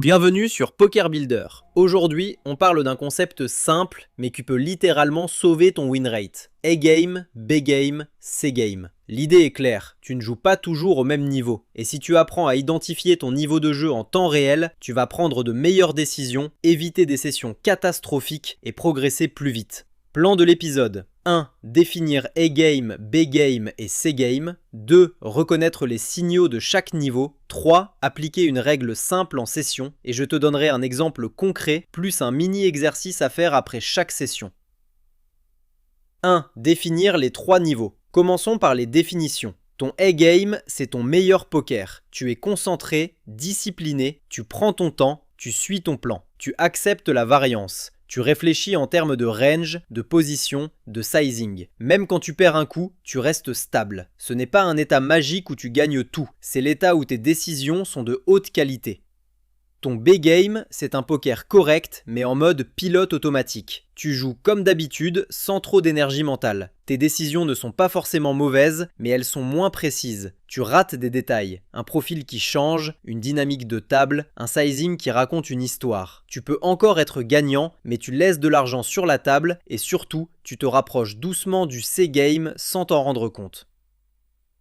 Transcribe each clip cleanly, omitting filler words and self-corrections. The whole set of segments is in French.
Bienvenue sur Poker Builder. Aujourd'hui, on parle d'un concept simple, mais qui peut littéralement sauver ton win rate. A-game, B-game, C-game. L'idée est claire, tu ne joues pas toujours au même niveau. Et si tu apprends à identifier ton niveau de jeu en temps réel, tu vas prendre de meilleures décisions, éviter des sessions catastrophiques et progresser plus vite. Plan de l'épisode. 1. Définir A-game, B-game et C-game. 2. Reconnaître les signaux de chaque niveau. 3. Appliquer une règle simple en session. Et je te donnerai un exemple concret, plus un mini-exercice à faire après chaque session. 1. Définir les 3 niveaux. Commençons par les définitions. Ton A-game, c'est ton meilleur poker. Tu es concentré, discipliné, tu prends ton temps, tu suis ton plan. Tu acceptes la variance. Tu réfléchis en termes de range, de position, de sizing. Même quand tu perds un coup, tu restes stable. Ce n'est pas un état magique où tu gagnes tout, c'est l'état où tes décisions sont de haute qualité. Ton B-game, c'est un poker correct, mais en mode pilote automatique. Tu joues comme d'habitude, sans trop d'énergie mentale. Tes décisions ne sont pas forcément mauvaises, mais elles sont moins précises. Tu rates des détails, un profil qui change, une dynamique de table, un sizing qui raconte une histoire. Tu peux encore être gagnant, mais tu laisses de l'argent sur la table, et surtout, tu te rapproches doucement du C-game sans t'en rendre compte.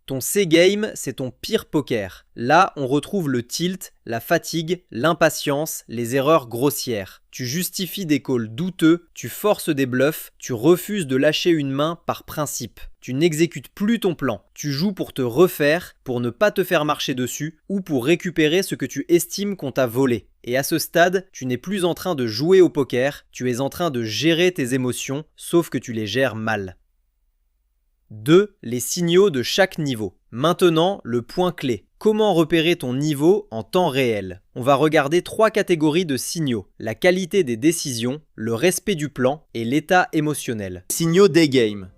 Ton C-game, c'est ton pire poker. Là, on retrouve le tilt, la fatigue, l'impatience, les erreurs grossières. Tu justifies des calls douteux, tu forces des bluffs, tu refuses de lâcher une main par principe. Tu n'exécutes plus ton plan. Tu joues pour te refaire, pour ne pas te faire marcher dessus ou pour récupérer ce que tu estimes qu'on t'a volé. Et à ce stade, tu n'es plus en train de jouer au poker, tu es en train de gérer tes émotions, sauf que tu les gères mal. 2. Les signaux de chaque niveau. Maintenant, le point clé. Comment repérer ton niveau en temps réel? On va regarder 3 catégories de signaux. La qualité des décisions, le respect du plan et l'état émotionnel. Signaux des games.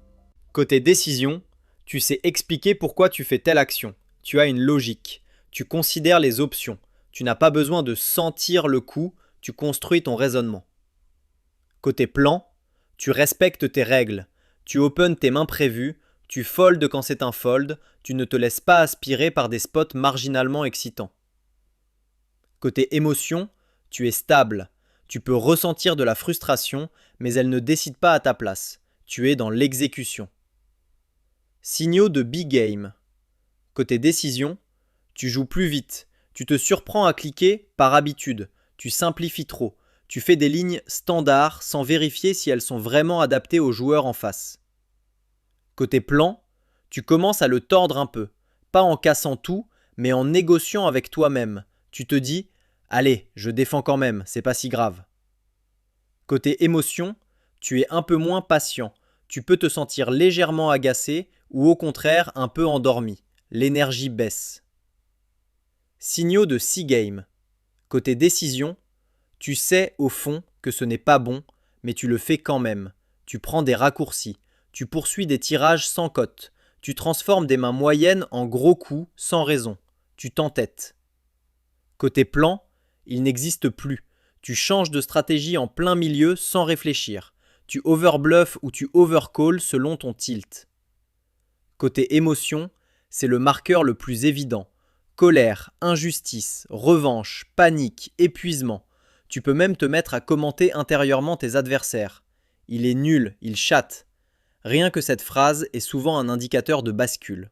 Côté décision, tu sais expliquer pourquoi tu fais telle action. Tu as une logique. Tu considères les options. Tu n'as pas besoin de sentir le coup, tu construis ton raisonnement. Côté plan, tu respectes tes règles. Tu opens tes mains prévues, tu foldes quand c'est un fold, tu ne te laisses pas aspirer par des spots marginalement excitants. Côté émotion, tu es stable. Tu peux ressentir de la frustration, mais elle ne décide pas à ta place. Tu es dans l'exécution. Signaux de big game. Côté décision, tu joues plus vite. Tu te surprends à cliquer par habitude. Tu simplifies trop. Tu fais des lignes standards sans vérifier si elles sont vraiment adaptées aux joueurs en face. Côté plan, tu commences à le tordre un peu, pas en cassant tout, mais en négociant avec toi-même. Tu te dis « Allez, je défends quand même, c'est pas si grave ». Côté émotion, tu es un peu moins patient. Tu peux te sentir légèrement agacé ou au contraire un peu endormi. L'énergie baisse. Signaux de C-game. Côté décision, tu sais au fond que ce n'est pas bon, mais tu le fais quand même. Tu prends des raccourcis. Tu poursuis des tirages sans cote. Tu transformes des mains moyennes en gros coups sans raison. Tu t'entêtes. Côté plan, il n'existe plus. Tu changes de stratégie en plein milieu sans réfléchir. Tu overbluffes ou tu overcall selon ton tilt. Côté émotion, c'est le marqueur le plus évident. Colère, injustice, revanche, panique, épuisement. Tu peux même te mettre à commenter intérieurement tes adversaires. Il est nul, il chatte. Rien que cette phrase est souvent un indicateur de bascule.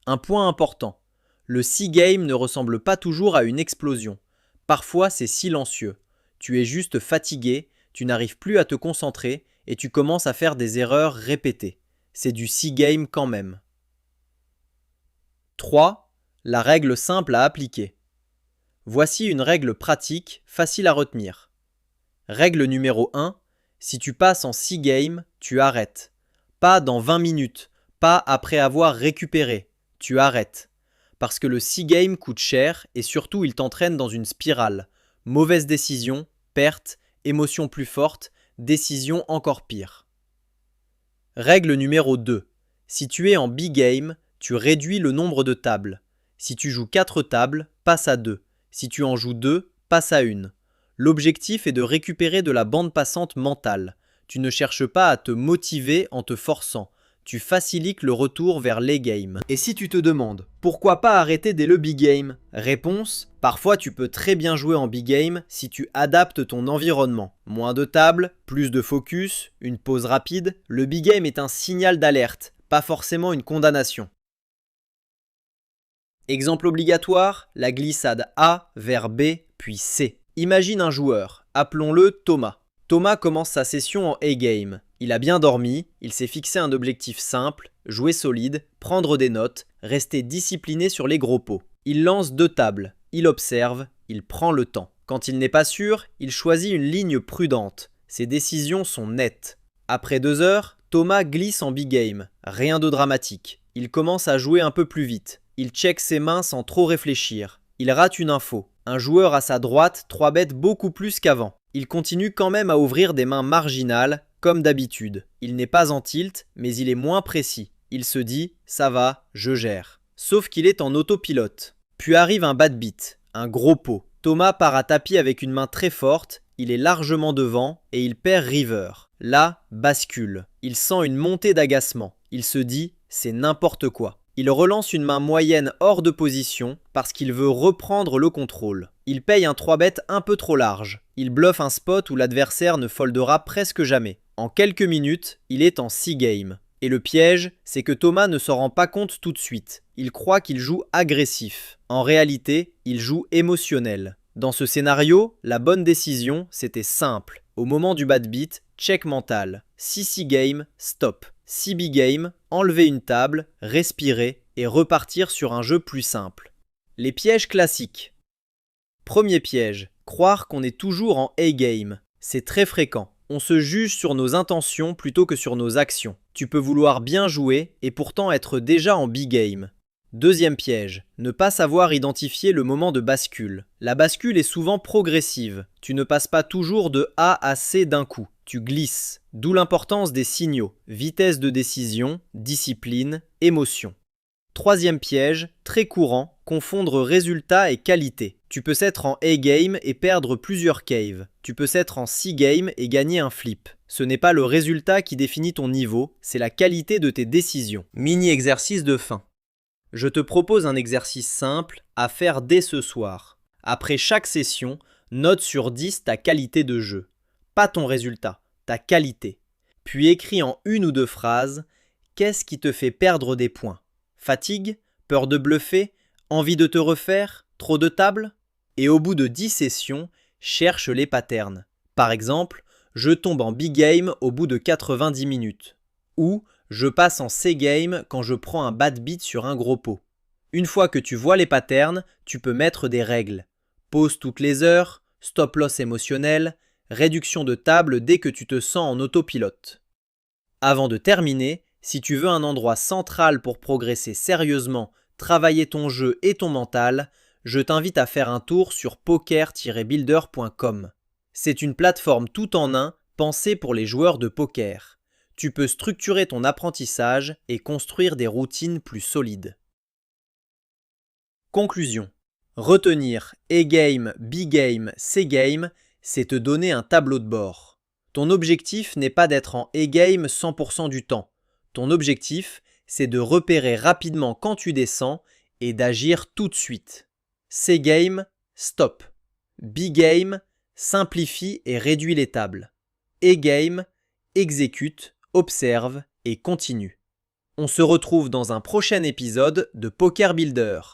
Un point important, le C-game ne ressemble pas toujours à une explosion. Parfois c'est silencieux. Tu es juste fatigué, tu n'arrives plus à te concentrer et tu commences à faire des erreurs répétées. C'est du C-game quand même. 3. La règle simple à appliquer. Voici une règle pratique, facile à retenir. Règle numéro 1. Si tu passes en C-game, tu arrêtes. Pas dans 20 minutes, pas après avoir récupéré. Tu arrêtes. Parce que le C-game coûte cher et surtout il t'entraîne dans une spirale. Mauvaise décision, perte, émotion plus forte, décision encore pire. Règle numéro 2. Si tu es en B-game, tu réduis le nombre de tables. Si tu joues 4 tables, passe à 2. Si tu en joues 2, passe à 1. L'objectif est de récupérer de la bande passante mentale. Tu ne cherches pas à te motiver en te forçant. tu facilites le retour vers les games. Et si tu te demandes, pourquoi pas arrêter dès le big game? Réponse, parfois tu peux très bien jouer en big game si tu adaptes ton environnement. Moins de tables, plus de focus, une pause rapide, le big game est un signal d'alerte, pas forcément une condamnation. Exemple obligatoire, la glissade A vers B puis C. Imagine un joueur, appelons-le Thomas. Thomas commence sa session en A-game. Il a bien dormi, il s'est fixé un objectif simple, jouer solide, prendre des notes, rester discipliné sur les gros pots. Il lance 2 tables, il observe, il prend le temps. Quand il n'est pas sûr, il choisit une ligne prudente. Ses décisions sont nettes. Après 2 heures, Thomas glisse en big game. Rien de dramatique. Il commence à jouer un peu plus vite. Il check ses mains sans trop réfléchir. Il rate une info. Un joueur à sa droite 3 bêtes beaucoup plus qu'avant. Il continue quand même à ouvrir des mains marginales, comme d'habitude. Il n'est pas en tilt, mais il est moins précis. Il se dit « ça va, je gère ». Sauf qu'il est en autopilote. Puis arrive un bad beat, un gros pot. Thomas part à tapis avec une main très forte, il est largement devant et il perd river. Là, bascule. Il sent une montée d'agacement. Il se dit « c'est n'importe quoi ». Il relance une main moyenne hors de position parce qu'il veut reprendre le contrôle. Il paye un 3-bet un peu trop large. Il bluffe un spot où l'adversaire ne foldera presque jamais. En quelques minutes, il est en 6 games. Et le piège, c'est que Thomas ne s'en rend pas compte tout de suite. Il croit qu'il joue agressif. En réalité, il joue émotionnel. Dans ce scénario, la bonne décision, c'était simple. Au moment du bad beat, check mental. 6 game, stop. 6 big game, enlever une table, respirer et repartir sur un jeu plus simple. Les pièges classiques. Premier piège, croire qu'on est toujours en A-game. C'est très fréquent. On se juge sur nos intentions plutôt que sur nos actions. Tu peux vouloir bien jouer et pourtant être déjà en B-game. Deuxième piège, ne pas savoir identifier le moment de bascule. La bascule est souvent progressive. Tu ne passes pas toujours de A à C d'un coup. Tu glisses. D'où l'importance des signaux. Vitesse de décision, discipline, émotion. Troisième piège, très courant, confondre résultat et qualité. Tu peux s'être en A-game et perdre plusieurs caves. Tu peux s'être en C-game et gagner un flip. Ce n'est pas le résultat qui définit ton niveau, c'est la qualité de tes décisions. Mini-exercice de fin. Je te propose un exercice simple à faire dès ce soir. Après chaque session, note sur 10 ta qualité de jeu. Pas ton résultat, ta qualité. Puis écris en 1 ou 2 phrases « Qu'est-ce qui te fait perdre des points ? Fatigue ? Peur de bluffer ? Envie de te refaire ? Trop de tables ?» Et au bout de 10 sessions, cherche les patterns. Par exemple, je tombe en big game au bout de 90 minutes. Ou je passe en C-game quand je prends un bad beat sur un gros pot. Une fois que tu vois les patterns, tu peux mettre des règles. Pause toutes les heures, stop loss émotionnel, réduction de table dès que tu te sens en autopilote. Avant de terminer, si tu veux un endroit central pour progresser sérieusement, travailler ton jeu et ton mental, je t'invite à faire un tour sur poker-builder.com. C'est une plateforme tout en un pensée pour les joueurs de poker. Tu peux structurer ton apprentissage et construire des routines plus solides. Conclusion. Retenir A-game, B-game, C-game, c'est te donner un tableau de bord. Ton objectif n'est pas d'être en A-game 100% du temps. Ton objectif, c'est de repérer rapidement quand tu descends et d'agir tout de suite. C-game, stop. B-game, simplifie et réduis les tables. A-game, exécute, observe et continue. On se retrouve dans un prochain épisode de Poker Builder.